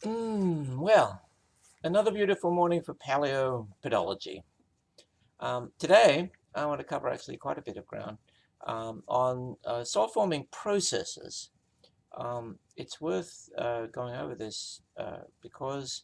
Well, another beautiful morning for paleopedology. Today, I want to cover actually quite a bit of ground on soil-forming processes. It's worth going over this because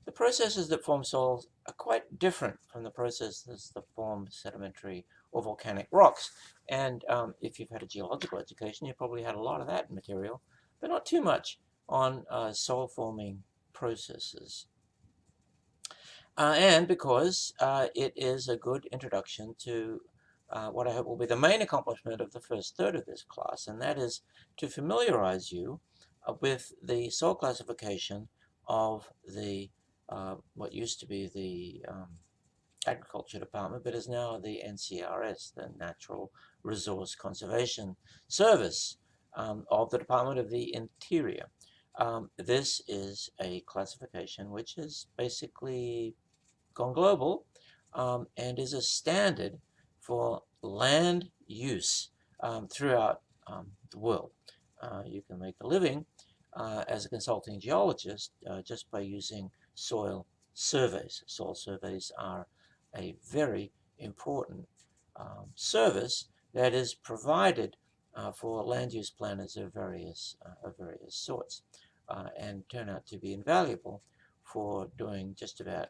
the processes that form soils are quite different from the processes that form sedimentary or volcanic rocks. And if you've had a geological education, you've probably had a lot of that material, but not too much on soil-forming processes. And because it is a good introduction to what I hope will be the main accomplishment of the first third of this class, and that is to familiarize you with the soil classification of the what used to be the Agriculture Department, but is now the NCRS, the Natural Resource Conservation Service of the Department of the Interior. This is a classification which has basically gone global and is a standard for land use throughout the world. You can make a living as a consulting geologist just by using soil surveys. Soil surveys are a very important service that is provided for land use planners of various sorts and turn out to be invaluable for doing just about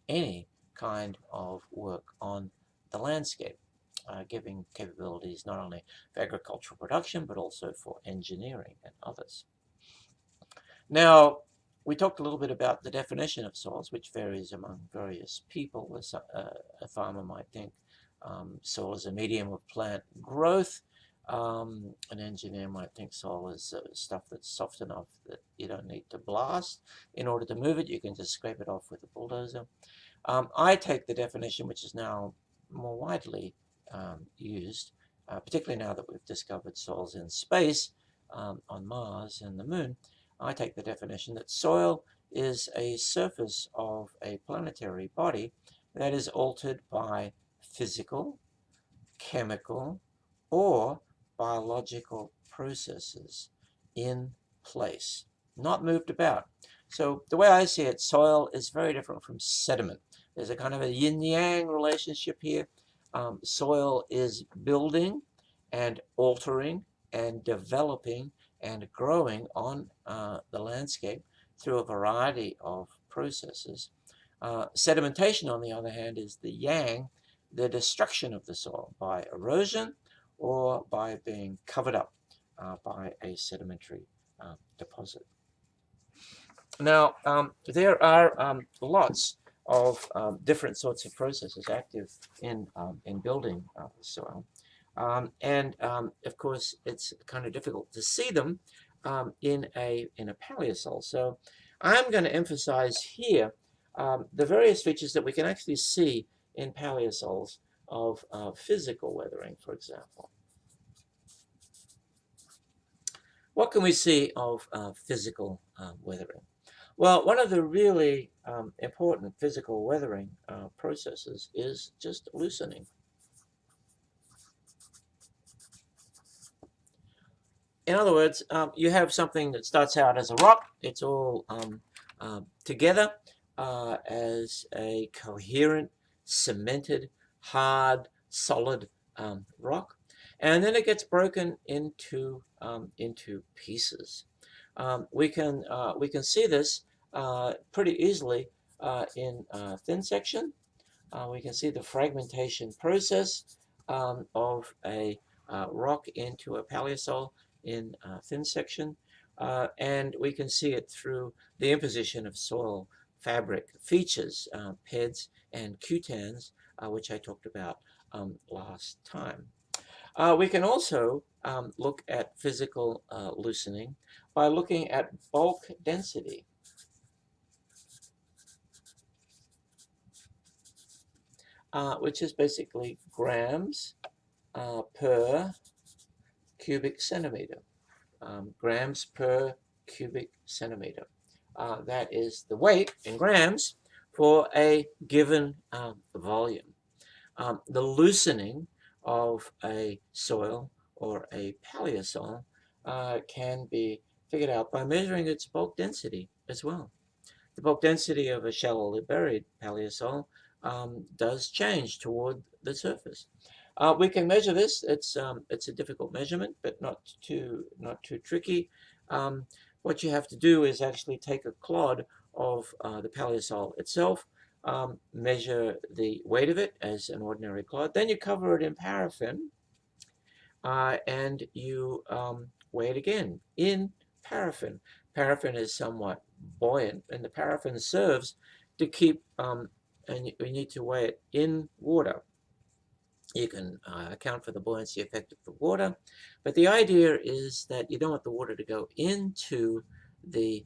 any kind of work on the landscape, giving capabilities not only for agricultural production but also for engineering and others. Now, we talked a little bit about the definition of soils, which varies among various people. A farmer might think soil is a medium of plant growth. An engineer might think soil is stuff that's soft enough that you don't need to blast in order to move it. You can just scrape it off with a bulldozer. I take the definition, which is now more widely used, particularly now that we've discovered soils in space on Mars and the Moon. I take the definition that soil is a surface of a planetary body that is altered by physical, chemical, or biological processes in place, not moved about. So the way I see it, soil is very different from sediment. There's a kind of a yin-yang relationship here. Soil is building and altering and developing and growing on the landscape through a variety of processes. Sedimentation, on the other hand, is the yang, the destruction of the soil by erosion or by being covered up by a sedimentary deposit. Now, there are lots of different sorts of processes active in building soil. Of course, it's kind of difficult to see them in a paleosol. So I'm going to emphasize here the various features that we can actually see in paleosols of physical weathering, for example. What can we see of physical weathering? Well, one of the really important physical weathering processes is just loosening. In other words, you have something that starts out as a rock. It's all together as a coherent, cemented, hard, solid rock. And then it gets broken into pieces. We can see this pretty easily in thin section. We can see the fragmentation process of a rock into a paleosol in thin section, and we can see it through the imposition of soil fabric features, PEDs and cutans, which I talked about last time. We can also look at physical loosening by looking at bulk density. Which is basically grams per cubic centimeter. Grams per cubic centimeter. That is the weight in grams for a given volume. The loosening of a soil or a paleosol can be figured out by measuring its bulk density as well. the bulk density of a shallowly buried paleosol does change toward the surface. We can measure this. It's a difficult measurement, but not too tricky. What you have to do is actually take a clod of the paleosol itself, measure the weight of it as an ordinary clod, then you cover it in paraffin, and you weigh it again in paraffin. Paraffin is somewhat buoyant, and the paraffin serves to keep, and you need to weigh it in water. You can account for the buoyancy effect of the water, but the idea is that you don't want the water to go into the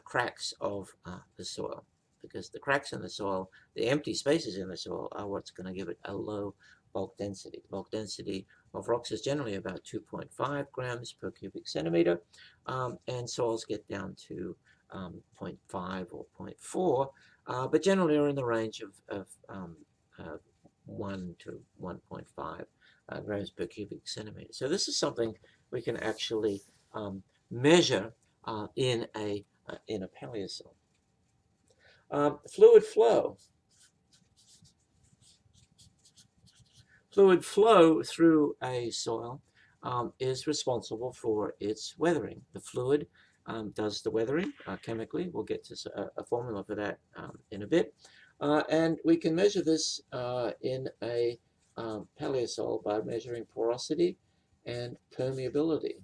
cracks of the soil, because the cracks in the soil, the empty spaces in the soil, are what's going to give it a low bulk density. The bulk density of rocks is generally about 2.5 grams per cubic centimeter, and soils get down to 0.5 or 0.4, but generally are in the range of 1 to 1.5 grams per cubic centimeter. So this is something we can actually measure in a paleosol. Fluid flow. Fluid flow through a soil is responsible for its weathering. The fluid does the weathering chemically. We'll get to a formula for that in a bit. And we can measure this in a paleosol by measuring porosity and permeability.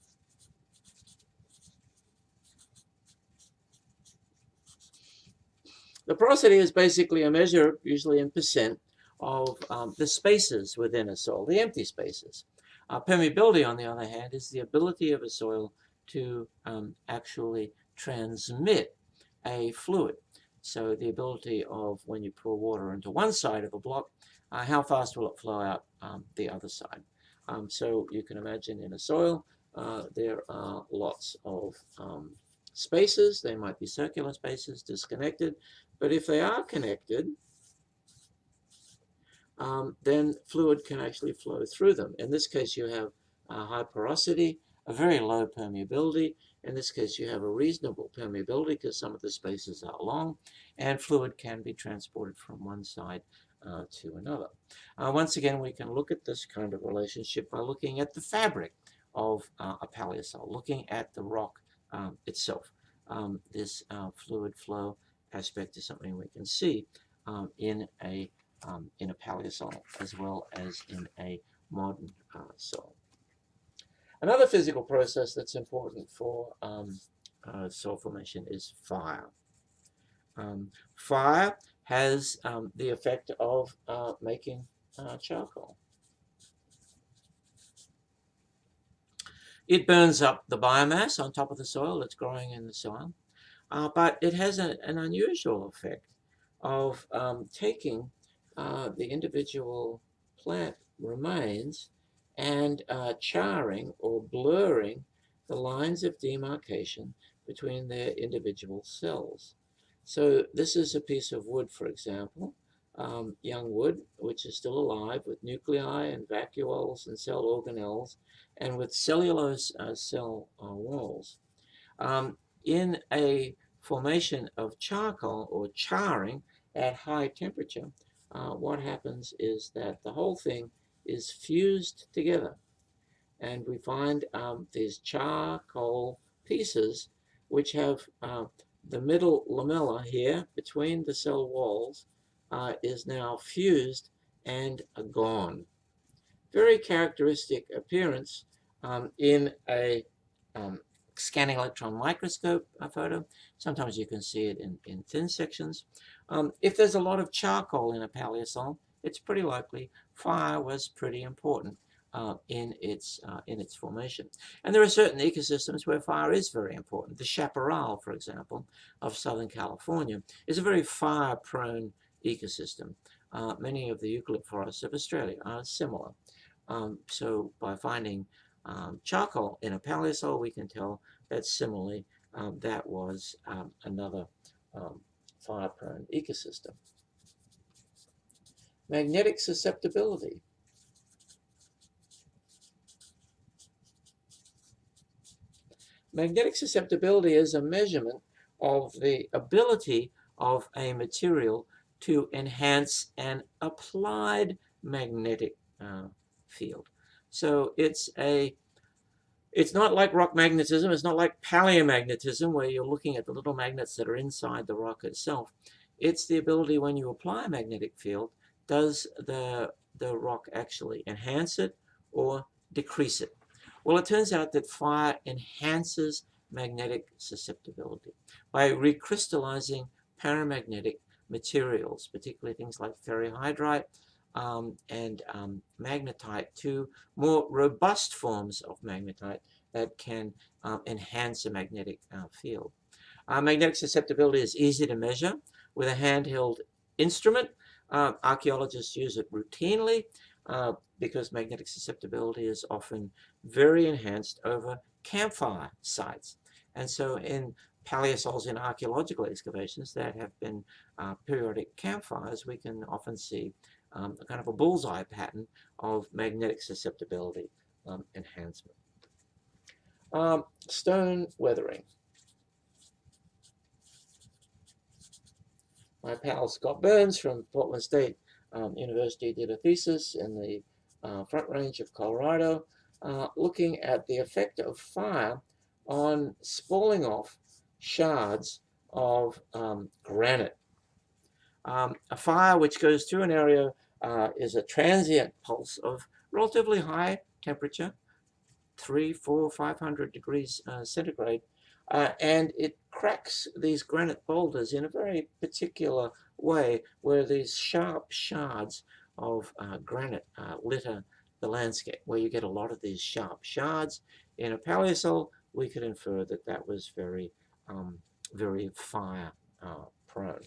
The porosity is basically a measure, usually in percent, of the spaces within a soil, the empty spaces. Permeability, on the other hand, is the ability of a soil to actually transmit a fluid. So the ability of, when you pour water into one side of a block, how fast will it flow out the other side? So you can imagine in a soil, there are lots of spaces. They might be circular spaces, disconnected, but if they are connected, then fluid can actually flow through them. In this case, you have high porosity, a very low permeability. In this case, you have a reasonable permeability because some of the spaces are long, and fluid can be transported from one side to another. Once again, we can look at this kind of relationship by looking at the fabric of a paleosol, looking at the rock itself. This fluid flow aspect is something we can see in a paleosol as well as in a modern soil. Another physical process that's important for soil formation is fire. Fire has the effect of making charcoal. It burns up the biomass on top of the soil that's growing in the soil, but it has an unusual effect of taking the individual plant remains and charring or blurring the lines of demarcation between their individual cells. So this is a piece of wood, for example, young wood, which is still alive with nuclei and vacuoles and cell organelles and with cellulose cell walls. In a formation of charcoal or charring at high temperature, what happens is that the whole thing is fused together, and we find these charcoal pieces which have the middle lamella here between the cell walls is now fused and gone. Very characteristic appearance in a scanning electron microscope photo. Sometimes you can see it in thin sections. If there's a lot of charcoal in a paleosol, it's pretty likely fire was pretty important in its formation. And there are certain ecosystems where fire is very important. The chaparral, for example, of Southern California is a very fire-prone ecosystem. Many of the eucalypt forests of Australia are similar. So by finding charcoal in a paleosol, we can tell that similarly that was another fire-prone ecosystem. Magnetic susceptibility. Magnetic susceptibility is a measurement of the ability of a material to enhance an applied magnetic field. So it's not like rock magnetism. It's not like paleomagnetism, where you're looking at the little magnets that are inside the rock itself. It's the ability, when you apply a magnetic field, does the rock actually enhance it or decrease it? Well, it turns out that fire enhances magnetic susceptibility by recrystallizing paramagnetic materials, particularly things like ferrihydrite and magnetite, to more robust forms of magnetite that can enhance a magnetic field. Magnetic susceptibility is easy to measure with a handheld instrument. Archaeologists use it routinely because magnetic susceptibility is often very enhanced over campfire sites. And so in paleosols in archaeological excavations that have been periodic campfires, we can often see a kind of a bullseye pattern of magnetic susceptibility enhancement. Stone weathering. My pal Scott Burns from Portland State University did a thesis in the Front Range of Colorado looking at the effect of fire on spalling off shards of granite. A fire which goes through an area is a transient pulse of relatively high temperature, 300, 400, 500 degrees centigrade, and it cracks these granite boulders in a very particular way, where these sharp shards of granite litter the landscape, where you get a lot of these sharp shards. In a paleosol, we could infer that that was very, very fire prone.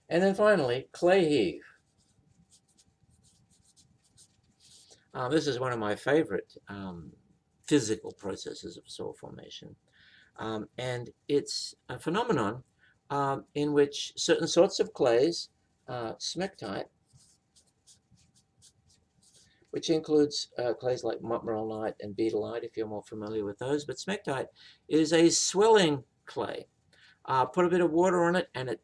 And then finally, clay heave. This is one of my favorite physical processes of soil formation. And it's a phenomenon in which certain sorts of clays, smectite, which includes clays like montmorillonite and beetalite, if you're more familiar with those. But smectite is a swelling clay. Put a bit of water on it, and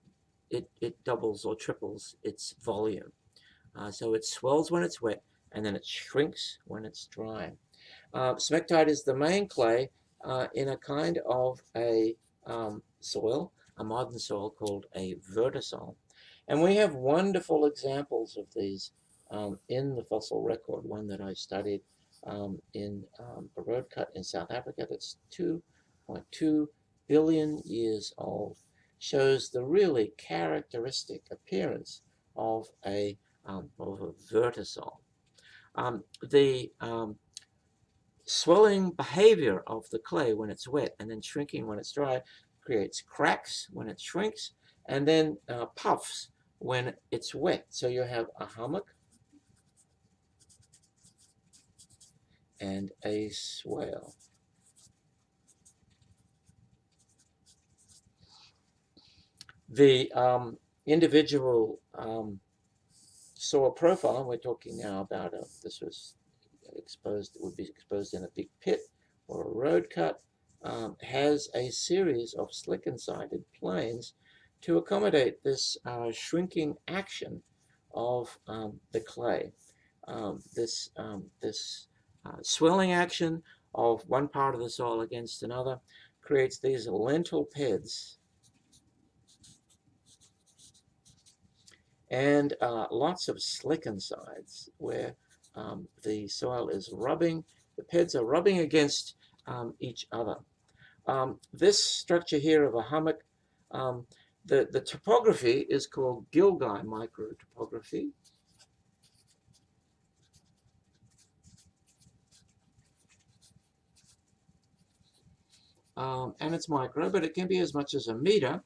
it doubles or triples its volume. So it swells when it's wet, and then it shrinks when it's dry. Smectite is the main clay in a kind of a soil, a modern soil called a vertisol. And we have wonderful examples of these in the fossil record, one that I studied in a road cut in South Africa that's 2.2 billion years old, shows the really characteristic appearance of a vertisol. The swelling behavior of the clay when it's wet and then shrinking when it's dry creates cracks when it shrinks, and then puffs when it's wet. So you have a hummock and a swale. The individual soil profile, we're talking now about this was exposed, it would be exposed in a big pit or a road cut, has a series of slicken-sided planes to accommodate this shrinking action of the clay. This swelling action of one part of the soil against another creates these lentil beds, and lots of slicken sides where the soil is rubbing, the beds are rubbing against each other. This structure here of a hummock, the topography is called Gilgai microtopography. And it's micro, but it can be as much as a meter,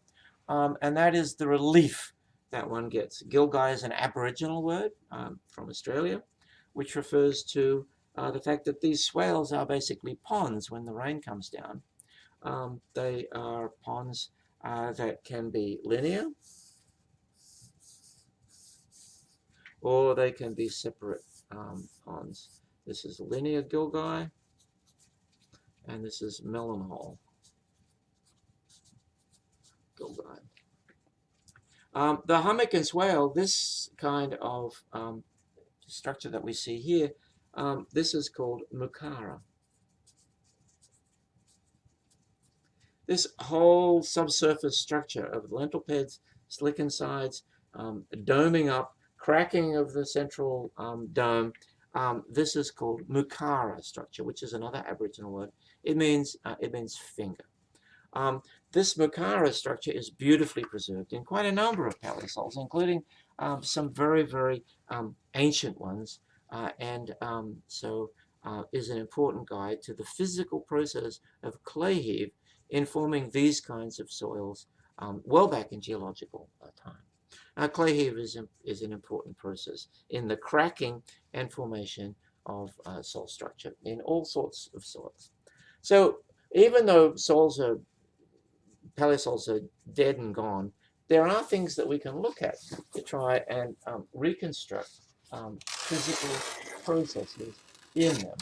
and that is the relief that one gets. Gilgai is an Aboriginal word from Australia, which refers to the fact that these swales are basically ponds when the rain comes down. They are ponds that can be linear, or they can be separate ponds. This is linear Gilgai, and this is melon hole Gilgai. The hummock and swale, this kind of structure that we see here, this is called mucara. This whole subsurface structure of lentil beds, slick sides, doming up, cracking of the central dome, this is called mucara structure, which is another Aboriginal word. It means finger. This mucara structure is beautifully preserved in quite a number of paleosols, including some very, very ancient ones, and so is an important guide to the physical process of clay heave in forming these kinds of soils well back in geological time. Clay heave is an important process in the cracking and formation of soil structure in all sorts of soils. So even though paleosols are dead and gone, there are things that we can look at to try and reconstruct physical processes in them.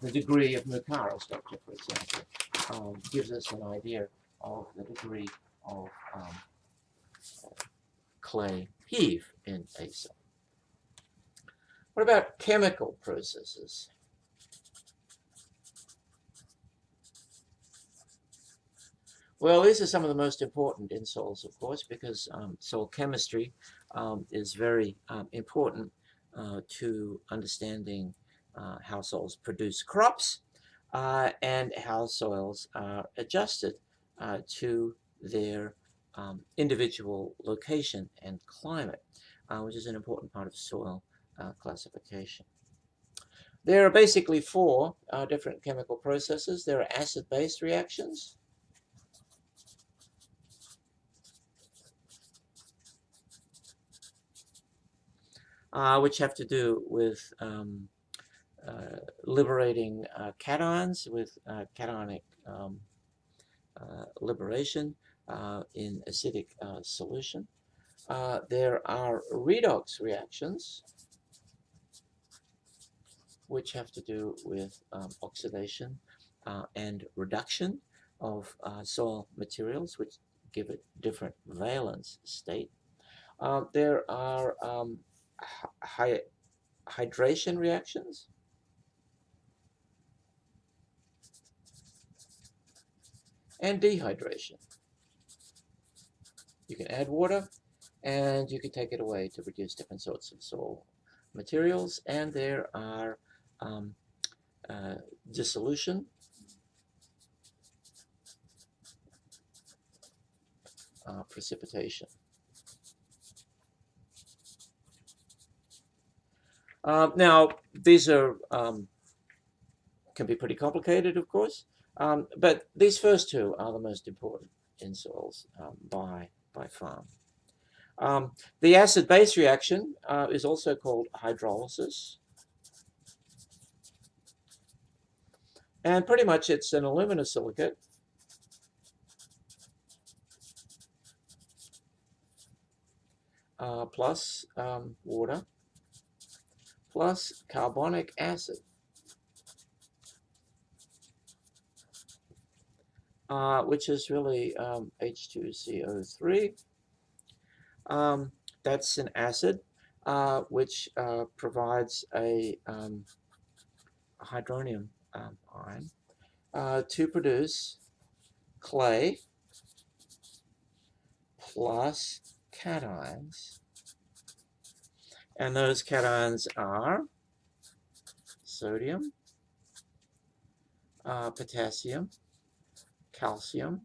The degree of mucara structure, for example, gives us an idea of the degree of clay heave in a cell. What about chemical processes? Well, these are some of the most important in soils, of course, because soil chemistry is very important to understanding how soils produce crops and how soils are adjusted to their individual location and climate, which is an important part of soil classification. There are basically four different chemical processes. There are acid-base reactions, which have to do with liberating cations with cationic liberation in acidic solution. There are redox reactions, which have to do with oxidation and reduction of soil materials, which give it different valence state. There are hydration reactions, and dehydration. You can add water and you can take it away to produce different sorts of soil materials, and there are dissolution, precipitation. Now, these are can be pretty complicated, of course, but these first two are the most important in soils by far. The acid-base reaction is also called hydrolysis, and pretty much it's an aluminosilicate plus water plus carbonic acid. Which is really H2CO3. That's an acid which provides a hydronium ion to produce clay plus cations. And those cations are sodium, potassium, calcium,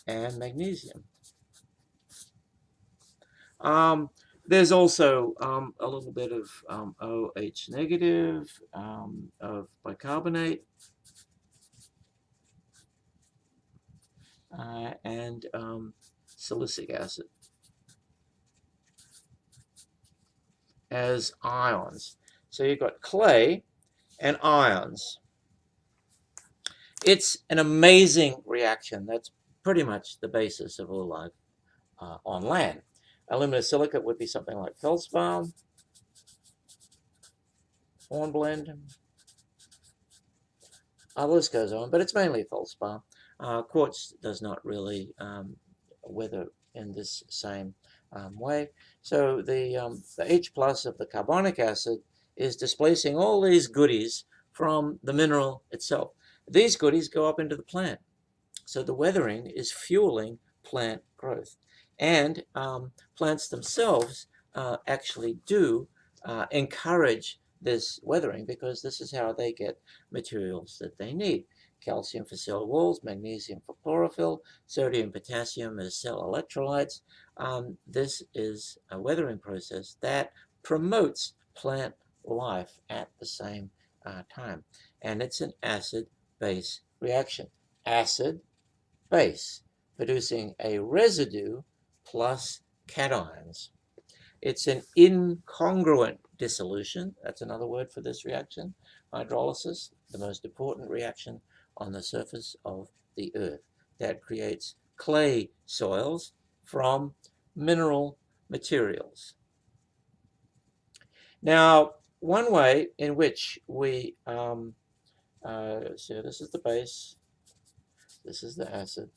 and magnesium. There's also a little bit of OH negative of bicarbonate and silicic acid as ions. So you've got clay and ions. It's an amazing reaction. That's pretty much the basis of all life on land. Aluminosilicate would be something like feldspar, hornblende. The goes on, but it's mainly feldspar. Quartz does not really weather in this same way. So the H plus of the carbonic acid is displacing all these goodies from the mineral itself. These goodies go up into the plant. So the weathering is fueling plant growth. And plants themselves actually do encourage this weathering, because this is how they get materials that they need. Calcium for cell walls, magnesium for chlorophyll, sodium, potassium as cell electrolytes. This is a weathering process that promotes plant life at the same time. And it's an acid-base reaction. Acid, base, producing a residue plus cations. It's an incongruent dissolution. That's another word for this reaction. Hydrolysis, the most important reaction on the surface of the Earth, that creates clay soils from mineral materials. Now, one way in which we, so this is the base, this is the acid.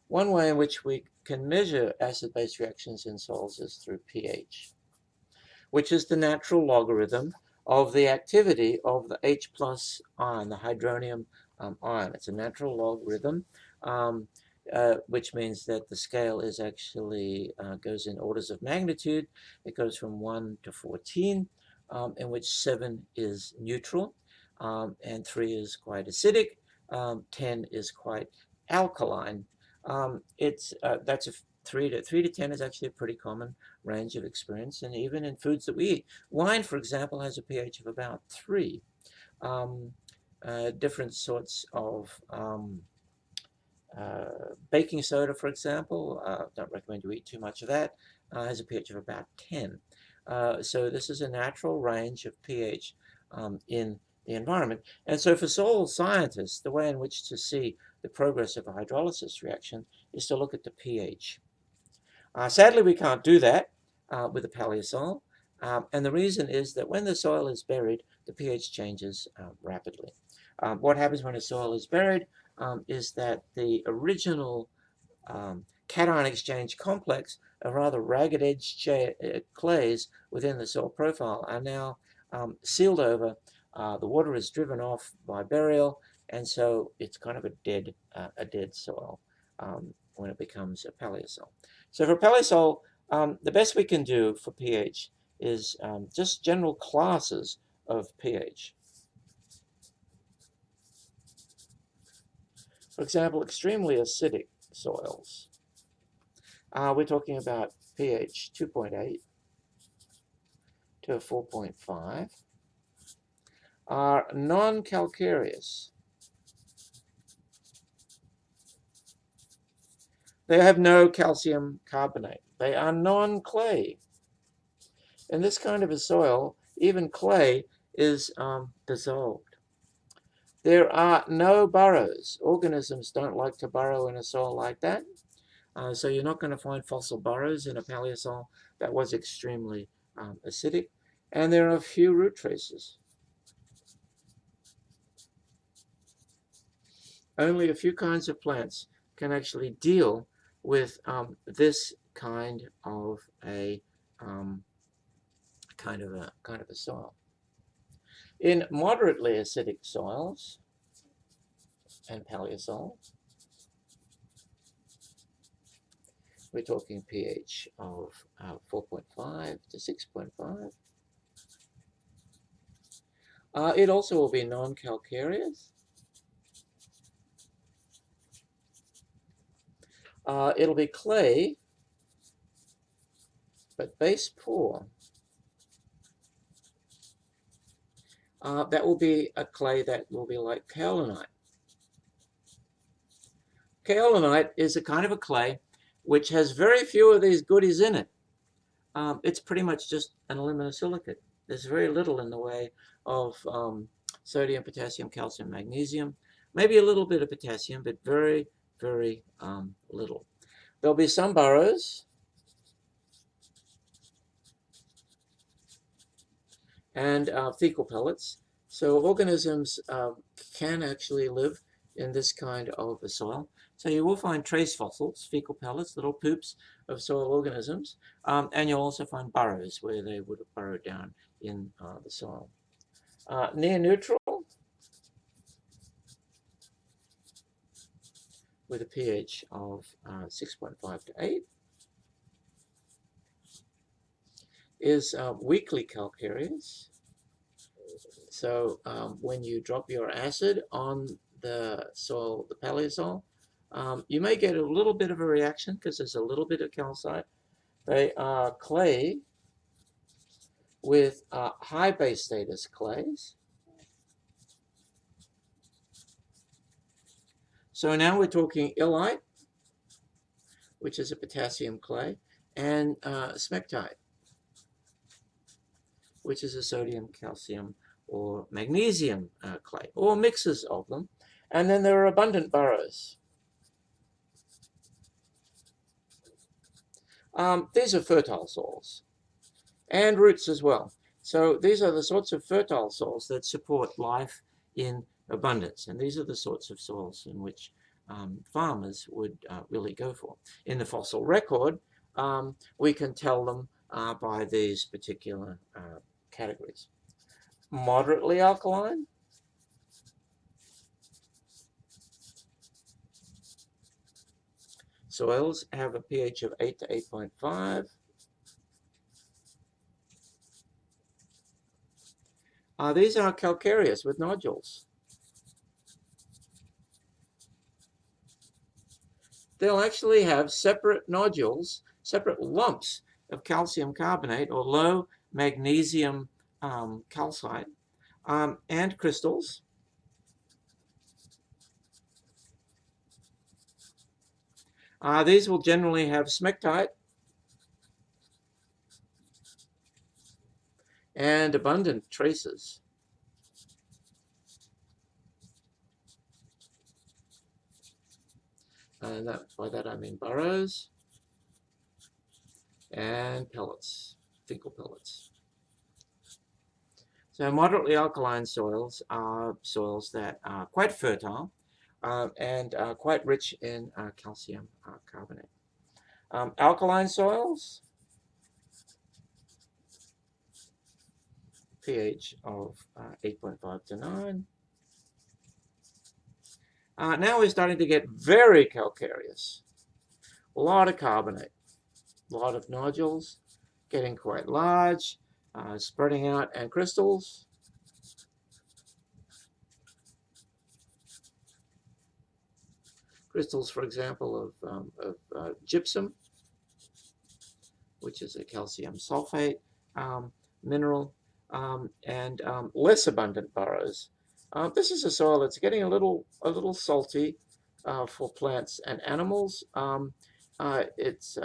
One way in which we can measure acid-base reactions in soils is through pH, which is the natural logarithm of the activity of the H plus ion, the hydronium ion. It's a natural logarithm, which means that the scale is actually goes in orders of magnitude. It goes from 1 to 14, in which 7 is neutral, and 3 is quite acidic, 10 is quite alkaline. That's a 3 to 10 is actually a pretty common range of experience, and even in foods that we eat. Wine, for example, has a pH of about 3. Different sorts of baking soda, for example, don't recommend you eat too much of that, has a pH of about 10. So this is a natural range of pH in the environment. And so for soil scientists, the way in which to see the progress of a hydrolysis reaction is to look at the pH. Sadly, we can't do that with the paleosoil, and the reason is that when the soil is buried, the pH changes rapidly. What happens when a soil is buried is that the original cation exchange complex of rather ragged edge clays within the soil profile are now sealed over. The water is driven off by burial, and so it's kind of a dead soil when it becomes a paleosoil. So for paleosoil, the best we can do for pH is just general classes of pH. For example, extremely acidic soils. We're talking about pH 2.8 to 4.5. Are non-calcareous. They have no calcium carbonate. They are non-clay. In this kind of a soil, even clay is dissolved. There are no burrows. Organisms don't like to burrow in a soil like that. So you're not going to find fossil burrows in a paleosoil that was extremely acidic. And there are few root traces. Only a few kinds of plants can actually deal with this kind of a soil. In moderately acidic soils and paleosoil, we're talking pH of 4.5 to 6.5. It also will be non-calcareous. It'll be clay, but base poor. That will be a clay that will be like kaolinite. Kaolinite is a kind of a clay which has very few of these goodies in it. It's pretty much just an aluminosilicate. There's very little in the way of sodium, potassium, calcium, magnesium. Maybe a little bit of potassium, but very, very little. There'll be some burrows. And fecal pellets. So organisms can actually live in this kind of a soil. So you will find trace fossils, fecal pellets, little poops of soil organisms, and you'll also find burrows where they would have burrowed down in the soil. Near neutral, with a pH of 6.5 to 8, is weakly calcareous. So when you drop your acid on the soil, the paleosol, you may get a little bit of a reaction because there's a little bit of calcite. They are clay with high base status clays. So now we're talking illite, which is a potassium clay, and smectite, which is a sodium, calcium, or magnesium clay, or mixes of them. And then there are abundant burrows. These are fertile soils, and roots as well. So these are the sorts of fertile soils that support life in abundance, and these are the sorts of soils in which farmers would really go for. In the fossil record, we can tell them by these particular categories. Moderately alkaline, soils have a pH of 8 to 8.5. These are calcareous with nodules. They'll actually have separate nodules, separate lumps of calcium carbonate or low magnesium calcite and crystals. These will generally have smectite and abundant traces. And by that I mean burrows and pellets, fecal pellets. So moderately alkaline soils are soils that are quite fertile and quite rich in calcium carbonate. Alkaline soils, pH of 8.5 to 9. Now we're starting to get very calcareous. A lot of carbonate, a lot of nodules, getting quite large, spreading out, and crystals. Crystals, for example, of gypsum, which is a calcium sulfate mineral, and less abundant burrows. This is a soil that's getting a little salty for plants and animals. Its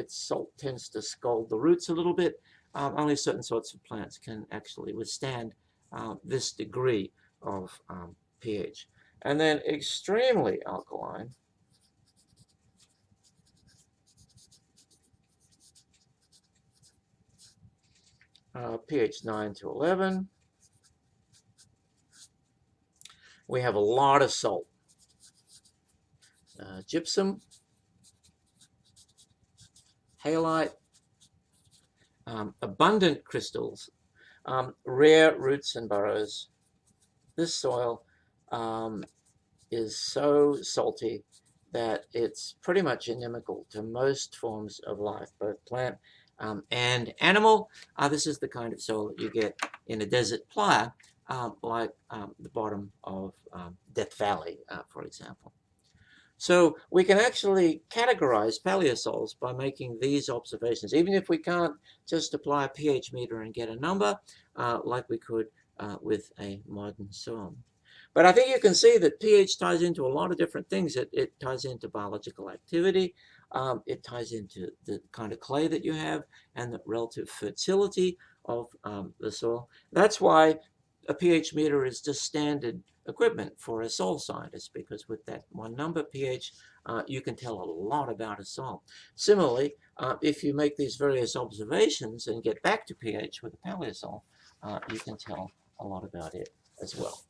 salt tends to scald the roots a little bit. Only certain sorts of plants can actually withstand this degree of pH. And then extremely alkaline, pH 9 to 11. We have a lot of salt. Gypsum, halite, abundant crystals, rare roots and burrows. This soil is so salty that it's pretty much inimical to most forms of life, both plant and animal. This is the kind of soil that you get in a desert playa, like the bottom of Death Valley, for example. So we can actually categorize paleosols by making these observations, even if we can't just apply a pH meter and get a number like we could with a modern soil. But I think you can see that pH ties into a lot of different things. It ties into biological activity. It ties into the kind of clay that you have and the relative fertility of the soil. That's why a pH meter is just standard equipment for a soil scientist, because with that one number, pH, you can tell a lot about a soil. Similarly, if you make these various observations and get back to pH with a paleosol, you can tell a lot about it as well.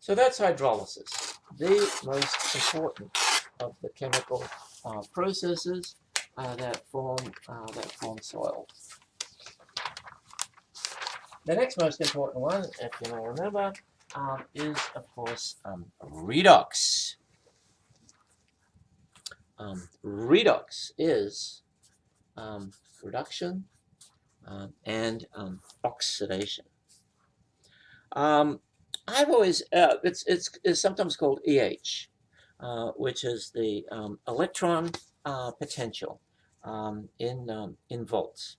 So So that's hydrolysis, the most important of the chemical processes that form soil. The next most important one, if you may remember, is of course redox. Redox is reduction and oxidation. I've always it's sometimes called EH, which is the electron potential in volts.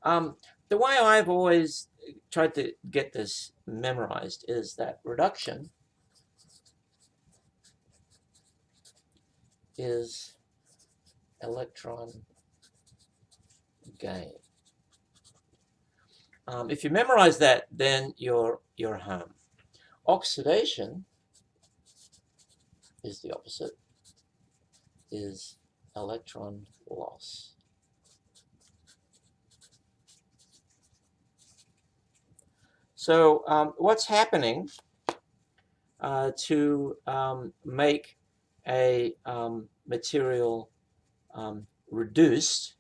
The way I've always tried to get this memorized is that reduction is electron gain. If you memorize that, then you're home. Oxidation is the opposite, is electron loss. So what's happening to make a material reduced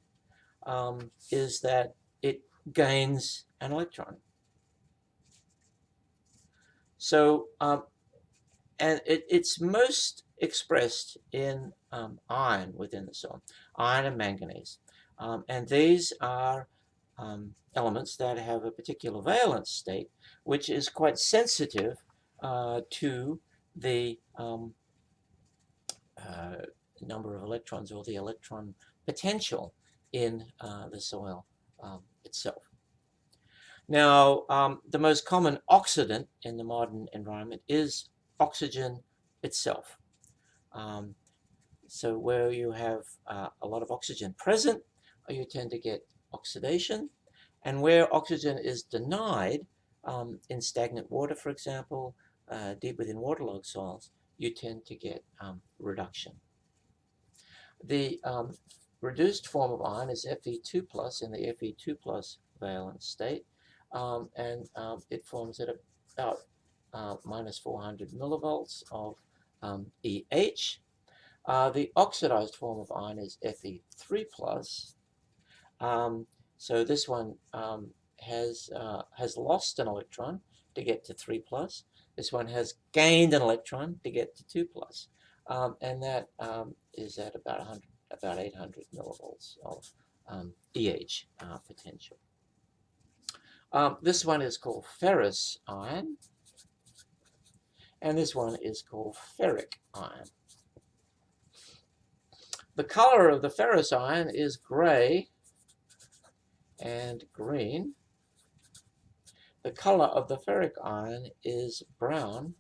is that it gains an electron. So, and it's most expressed in iron within the soil, iron and manganese. And these are elements that have a particular valence state, which is quite sensitive to the number of electrons or the electron potential in the soil itself. Now, the most common oxidant in the modern environment is oxygen itself. So where you have a lot of oxygen present, you tend to get oxidation. And where oxygen is denied, in stagnant water, for example, deep within waterlogged soils, you tend to get reduction. The reduced form of iron is Fe2+ in the Fe2+ valence state, and it forms at about minus 400 millivolts of EH. The oxidized form of iron is Fe3+. So this one has lost an electron to get to 3+. This one has gained an electron to get to 2+. And that is at about 800 millivolts of EH potential. This one is called ferrous iron, and this one is called ferric iron. The color of the ferrous iron is gray and green. The color of the ferric iron is brown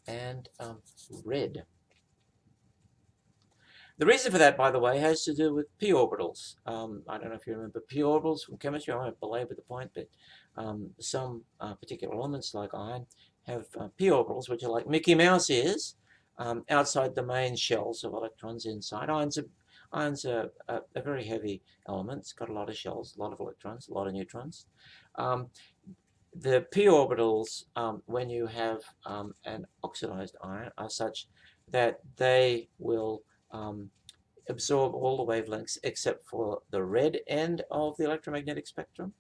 and red. The reason for that, by the way, has to do with p orbitals. I don't know if you remember p orbitals from chemistry. I won't belabor the point, but some particular elements like iron have p orbitals, which are like Mickey Mouse ears outside the main shells of electrons inside. Iron's a very heavy element. It's got a lot of shells, a lot of electrons, a lot of neutrons. The p orbitals, when you have an oxidized iron, are such that they will absorb all the wavelengths except for the red end of the electromagnetic spectrum.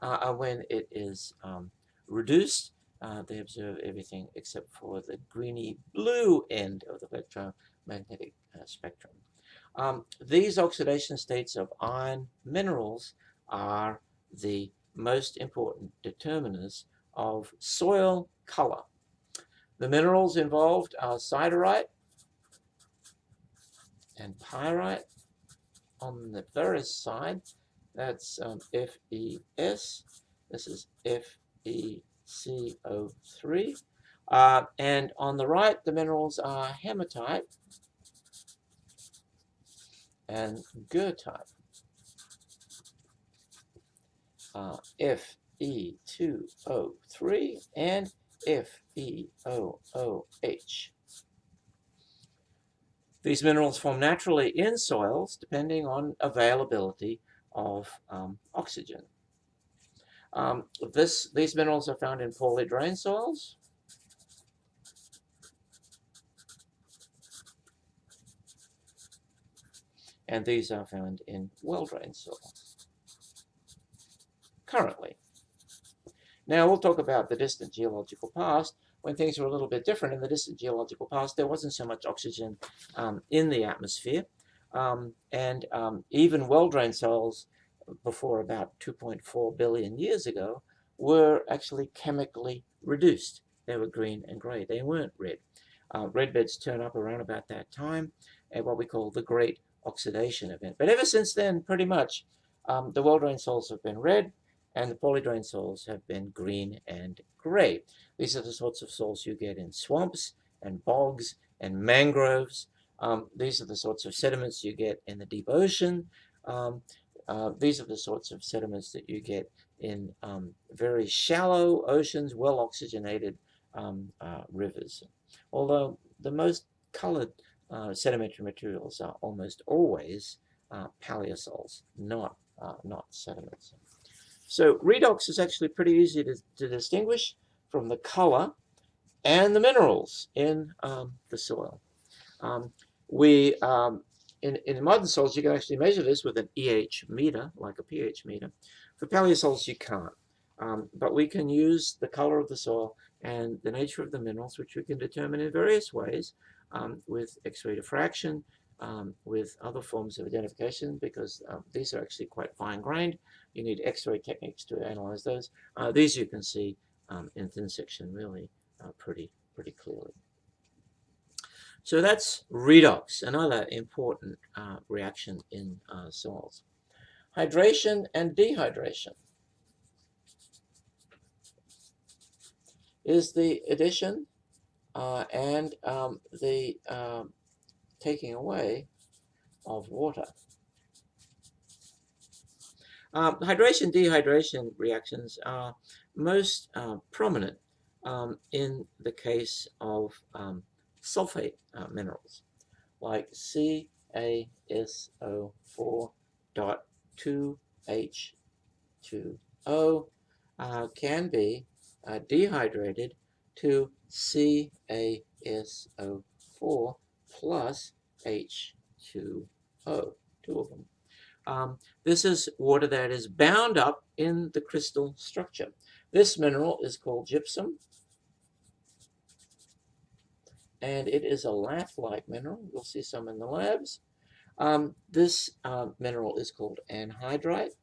When it is reduced, they absorb everything except for the greeny blue end of the electromagnetic spectrum. These oxidation states of iron minerals are the most important determinants of soil color. The minerals involved are siderite and pyrite. On the ferrous side, that's FeS. This is FeCO3. And on the right, the minerals are hematite and goethite. Fe2O3 and FeOOH. These minerals form naturally in soils depending on availability of oxygen. These minerals are found in poorly drained soils. And these are found in well-drained soils currently. Now we'll talk about the distant geological past, when things were a little bit different. In the distant geological past, there wasn't so much oxygen in the atmosphere. Even well-drained soils before about 2.4 billion years ago were actually chemically reduced. They were green and gray. They weren't red. Red beds turn up around about that time at what we call the Great Oxidation Event. But ever since then, pretty much, the well-drained soils have been red, and the poorly drained soils have been green and gray. These are the sorts of soils you get in swamps and bogs and mangroves. These are the sorts of sediments you get in the deep ocean. These are the sorts of sediments that you get in very shallow oceans, well-oxygenated rivers. Although the most colored sedimentary materials are almost always paleosols, not sediments. So redox is actually pretty easy to distinguish from the color and the minerals in the soil. In modern soils, you can actually measure this with an EH meter, like a pH meter. For paleosols, you can't. But we can use the color of the soil and the nature of the minerals, which we can determine in various ways, with X-ray diffraction, with other forms of identification, because these are actually quite fine-grained. You need X-ray techniques to analyze those. These you can see in thin section really pretty clearly. So that's redox, another important reaction in soils. Hydration and dehydration is the addition and the taking away of water. Hydration-dehydration reactions are most prominent in the case of sulfate minerals, like CaSO4.2H2O can be dehydrated to CaSO4 plus H2O, two of them. This is water that is bound up in the crystal structure. This mineral is called gypsum, and it is a lath-like mineral. You'll see some in the labs. This mineral is called anhydrite,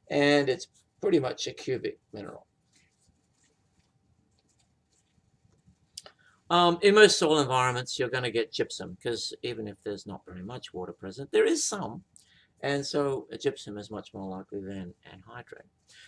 and it's pretty much a cubic mineral. In most soil environments, you're going to get gypsum, because even if there's not very much water present, there is some, and so gypsum is much more likely than anhydrite.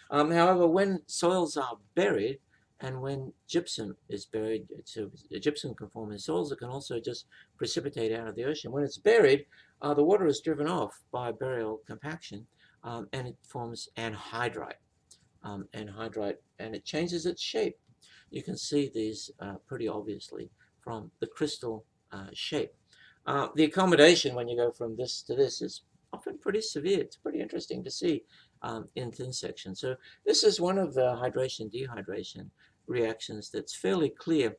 However, when soils are buried, and when gypsum is buried, so gypsum can form in soils. It can also just precipitate out of the ocean. When it's buried, the water is driven off by burial compaction, and it forms anhydrite. And it changes its shape. You can see these pretty obviously from the crystal shape. The accommodation when you go from this to this is often pretty severe. It's pretty interesting to see in thin section. So this is one of the hydration-dehydration reactions that's fairly clear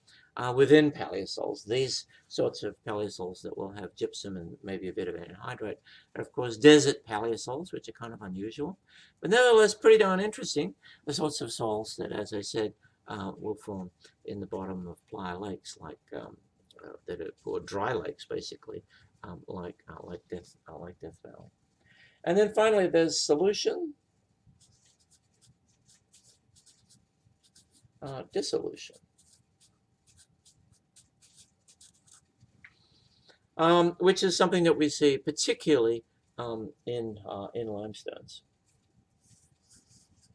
within paleosols. These sorts of paleosols that will have gypsum and maybe a bit of anhydrite are, of course, desert paleosols, which are kind of unusual, but nevertheless pretty darn interesting. The sorts of soils that, as I said, will form in the bottom of playa lakes, like that are, or dry lakes, basically, like Death Valley. And then finally, there's solution, dissolution, which is something that we see particularly in limestones.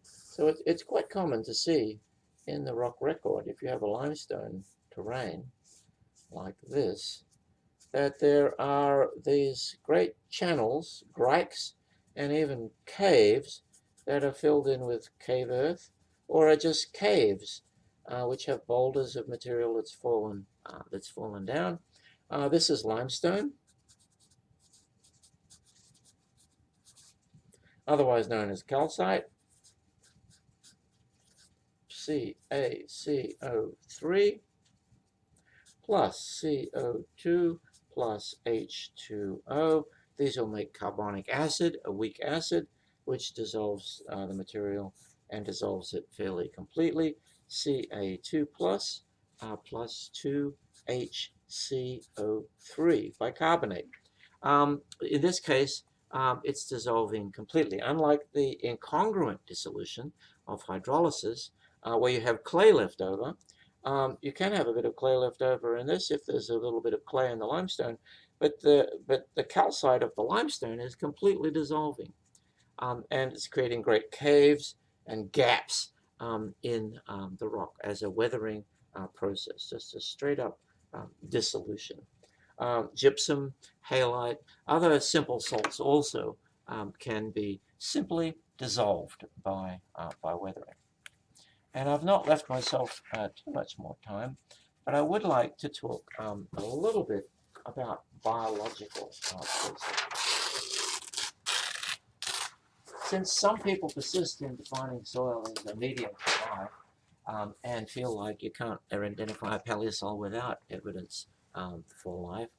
So it's quite common to see in the rock record, if you have a limestone terrain like this, that there are these great channels, grikes, and even caves that are filled in with cave earth, or are just caves which have boulders of material that's fallen down. This is limestone. otherwise known as calcite, CaCO3 plus CO2 plus H2O. These will make carbonic acid, a weak acid, which dissolves the material and dissolves it fairly completely. Ca2 plus 2HCO3 bicarbonate. In this case, it's dissolving completely. Unlike the incongruent dissolution of hydrolysis, where you have clay left over, you can have a bit of clay left over in this if there's a little bit of clay in the limestone, but the calcite of the limestone is completely dissolving, and it's creating great caves and gaps in the rock as a weathering process, just a straight up dissolution. Gypsum, halite, other simple salts also can be simply dissolved by weathering. And I've not left myself too much more time, but I would like to talk a little bit about biological processes. Since some people persist in defining soil as a medium for life and feel like you can't identify a paleosol without evidence for life,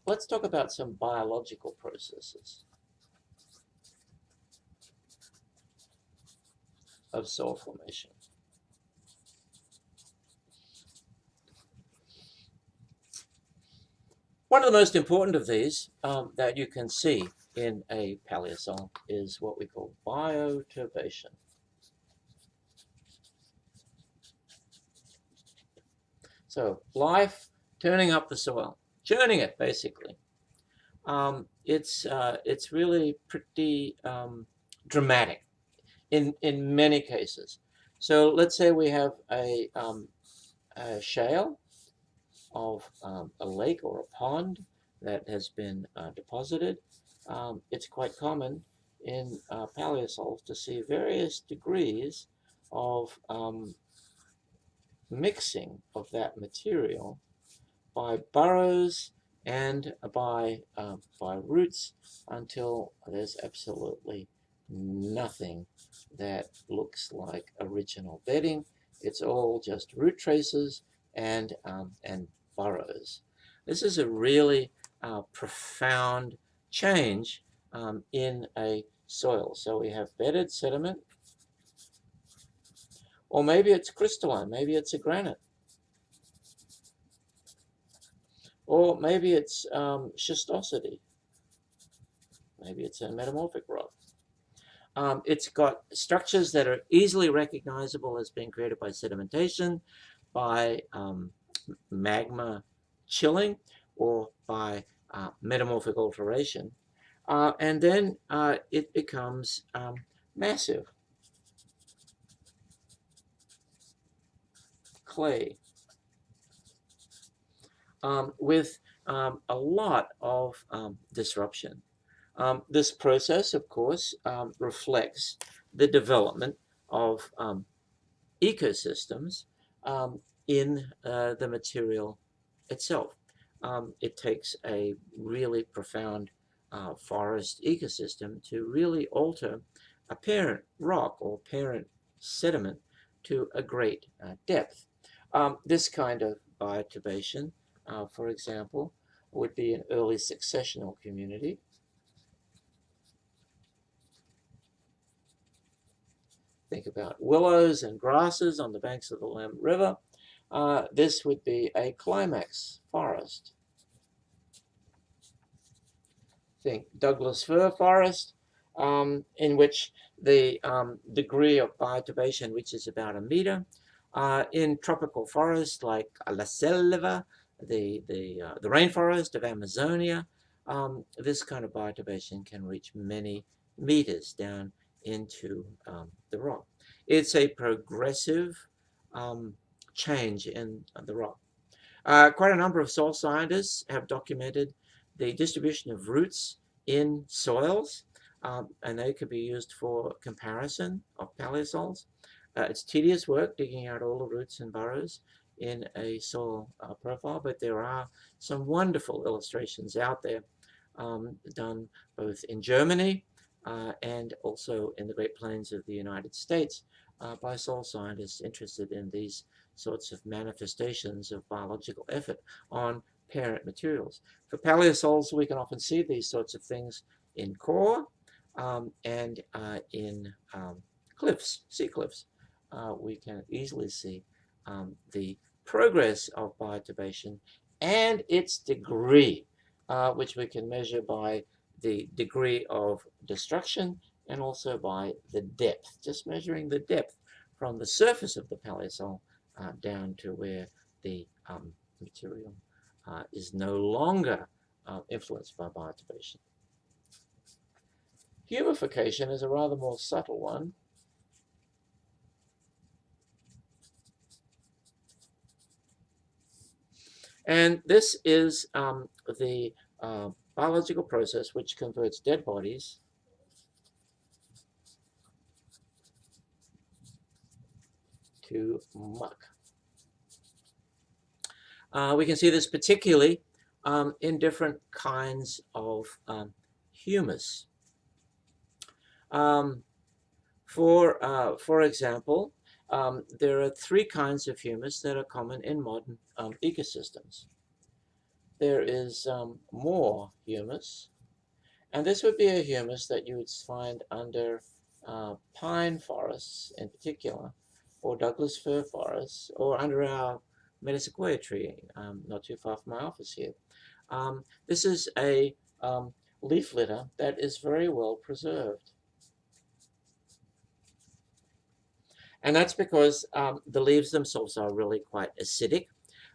let's talk about some biological processes of soil formation. One of the most important of these that you can see in a paleosol is what we call bioturbation. So life turning up the soil, churning it basically. It's really pretty dramatic in many cases. So let's say we have a shale of a lake or a pond that has been deposited. It's quite common in paleosols to see various degrees of mixing of that material by burrows and by roots until there's absolutely nothing that looks like original bedding. It's all just root traces and burrows. This is a really profound change in a soil. So we have bedded sediment, or maybe it's crystalline, maybe it's a granite, or maybe it's schistosity, maybe it's a metamorphic rock. It's got structures that are easily recognizable as being created by sedimentation, by magma chilling, or by metamorphic alteration. And then it becomes massive. Clay. With a lot of disruption. This process, of course, reflects the development of ecosystems in the material itself. It takes a really profound forest ecosystem to really alter a parent rock or parent sediment to a great depth. This kind of bioturbation, for example, would be an early successional community. Think about willows and grasses on the banks of the Lem River. This would be a climax forest. Think Douglas fir forest, in which the degree of bioturbation reaches about 1 meter. In tropical forests like La Selva, the rainforest of Amazonia, this kind of bioturbation can reach many meters down into the rock. It's a progressive change in the rock. Quite a number of soil scientists have documented the distribution of roots in soils, and they could be used for comparison of paleosols. It's tedious work digging out all the roots and burrows in a soil profile, but there are some wonderful illustrations out there done both in Germany and also in the Great Plains of the United States by soil scientists interested in these sorts of manifestations of biological effort on parent materials. For paleosols, we can often see these sorts of things in core and in cliffs, sea cliffs. We can easily see the progress of bioturbation and its degree, which we can measure by the degree of destruction and also by the depth, just measuring the depth from the surface of the paleosol down to where the material is no longer influenced by bioturbation. Humification is a rather more subtle one. And this is the biological process which converts dead bodies to muck. We can see this particularly in different kinds of humus. For example, there are three kinds of humus that are common in modern ecosystems. There is moor humus, and this would be a humus that you would find under pine forests in particular, or Douglas fir forests, or under our metasequoia tree, not too far from my office here. This is a leaf litter that is very well preserved. And that's because the leaves themselves are really quite acidic,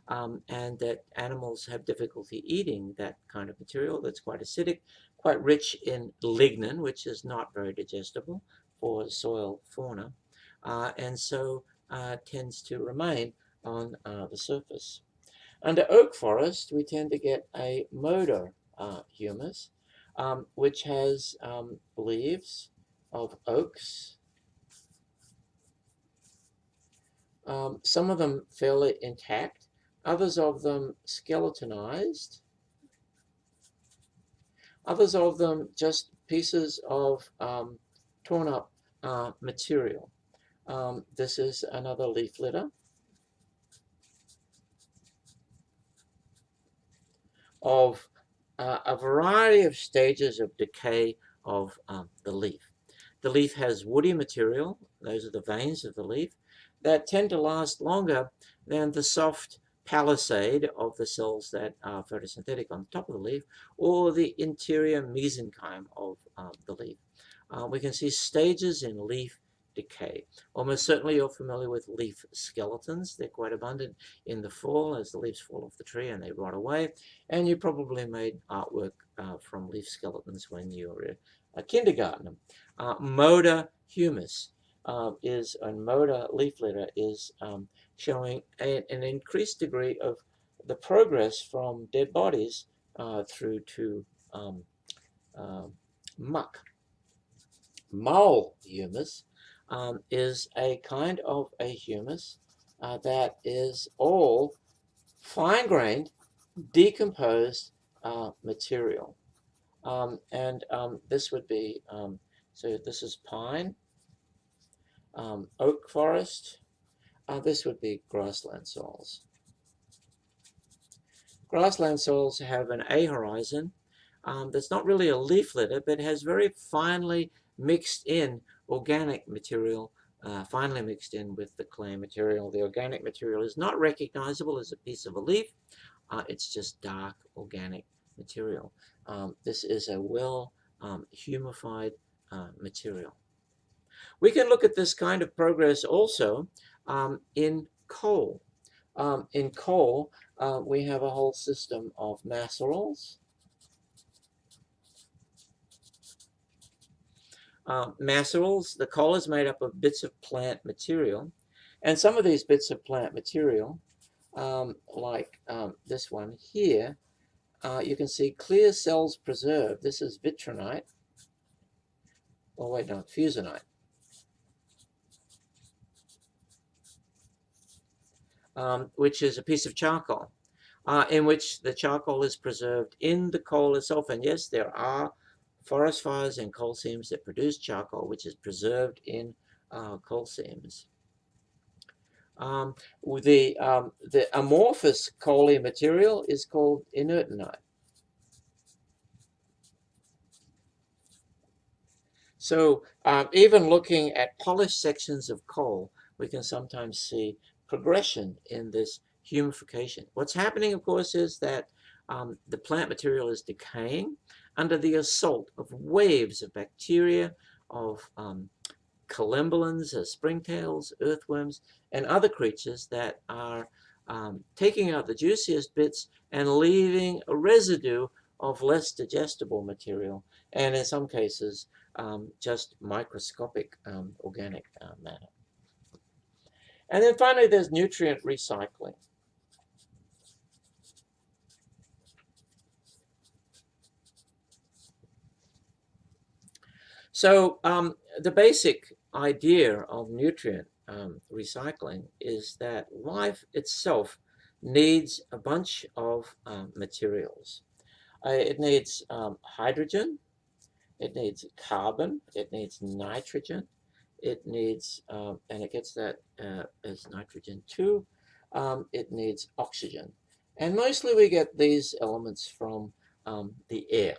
and that animals have difficulty eating that kind of material that's quite acidic, quite rich in lignin, which is not very digestible for soil fauna, and so tends to remain on the surface. Under oak forest, we tend to get a moder humus, which has leaves of oaks, some of them fairly intact, others of them skeletonized, others of them just pieces of torn up material. This is another leaf litter of a variety of stages of decay of the leaf. The leaf has woody material, those are the veins of the leaf, that tend to last longer than the soft palisade of the cells that are photosynthetic on the top of the leaf, or the interior mesenchyme of the leaf. We can see stages in leaf decay. Almost certainly you're familiar with leaf skeletons. They're quite abundant in the fall as the leaves fall off the tree and they rot away. And you probably made artwork from leaf skeletons when you were a kindergartner. Moder humus and moder leaf litter is showing an increased degree of the progress from dead bodies through to muck. Mull humus is a kind of a humus that is all fine-grained, decomposed material. This would be, so this is pine, oak forest, this would be grassland soils. Grassland soils have an A horizon that's not really a leaf litter, but has very finely mixed in organic material, finely mixed in with the clay material. The organic material is not recognizable as a piece of a leaf. It's just dark organic material. This is a well humified material. We can look at this kind of progress also in coal. In coal, we have a whole system of macerals. Macerals, the coal is made up of bits of plant material. And some of these bits of plant material, like this one here, you can see clear cells preserved. This is vitrinite. Oh, wait, no, fusinite. Which is a piece of charcoal, in which the charcoal is preserved in the coal itself. And yes, there are forest fires and coal seams that produce charcoal, which is preserved in coal seams. The amorphous coaly material is called inertinite. So even looking at polished sections of coal, we can sometimes see progression in this humification. What's happening, of course, is that the plant material is decaying under the assault of waves of bacteria, of collembolans, springtails, earthworms, and other creatures that are taking out the juiciest bits and leaving a residue of less digestible material, and in some cases, just microscopic organic matter. And then finally, there's nutrient recycling. So the basic idea of nutrient recycling is that life itself needs a bunch of materials. It needs hydrogen, it needs carbon, it needs nitrogen, it needs, and it gets that as nitrogen too, it needs oxygen. And mostly we get these elements from the air.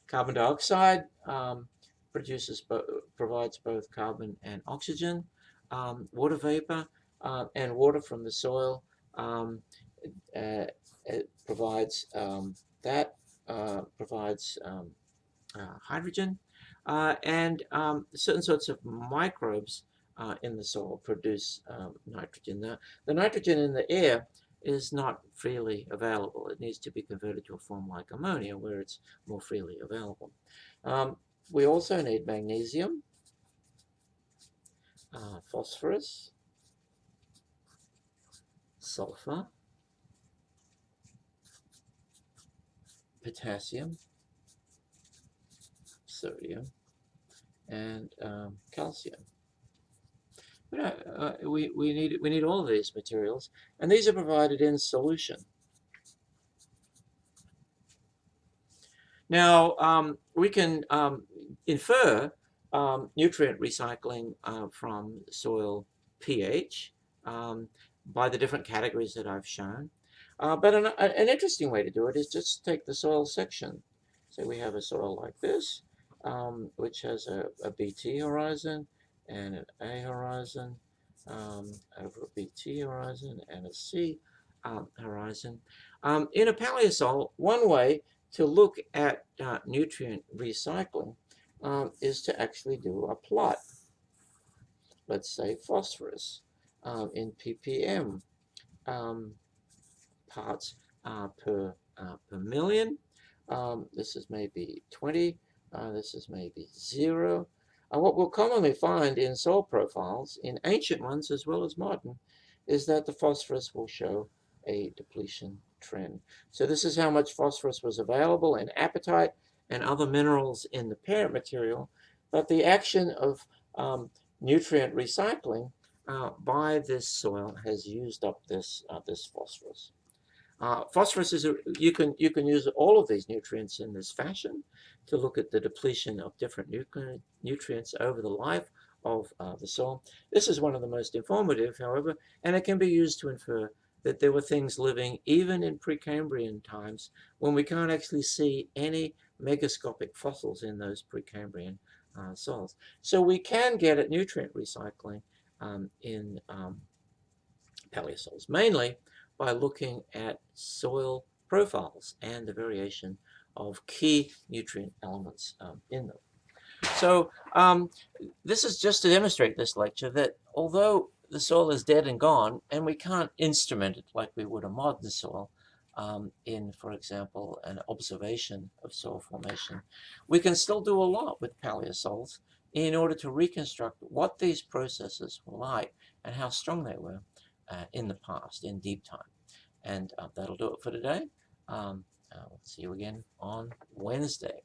Carbon dioxide provides both carbon and oxygen. Water vapor and water from the soil it provides hydrogen, and certain sorts of microbes in the soil produce nitrogen. The nitrogen in the air is not freely available. It needs to be converted to a form like ammonia, where it's more freely available. We also need magnesium, phosphorus, sulfur, potassium, sodium, and calcium. We need all of these materials, and these are provided in solution. Now we can infer nutrient recycling from soil pH by the different categories that I've shown. But an interesting way to do it is just take the soil section. So we have a soil like this, which has a BT horizon and an A horizon over a BT horizon and a C horizon. In a paleosol, one way to look at nutrient recycling is to actually do a plot. Let's say phosphorus in ppm parts per million. This is maybe 20. This is maybe 0. What we'll commonly find in soil profiles, in ancient ones as well as modern, is that the phosphorus will show a depletion trend. So this is how much phosphorus was available in apatite and other minerals in the parent material, but the action of nutrient recycling by this soil has used up this phosphorus. Phosphorus is you can use all of these nutrients in this fashion to look at the depletion of different nutrients over the life of the soil. This is one of the most informative, however, and it can be used to infer that there were things living even in Precambrian times when we can't actually see any megascopic fossils in those Precambrian soils. So we can get at nutrient recycling in paleosols, mainly by looking at soil profiles and the variation of key nutrient elements in them. So this is just to demonstrate this lecture that although the soil is dead and gone, and we can't instrument it like we would a modern soil in, for example, an observation of soil formation, we can still do a lot with paleosols in order to reconstruct what these processes were like and how strong they were in the past, in deep time. And that'll do it for today. We'll see you again on Wednesday.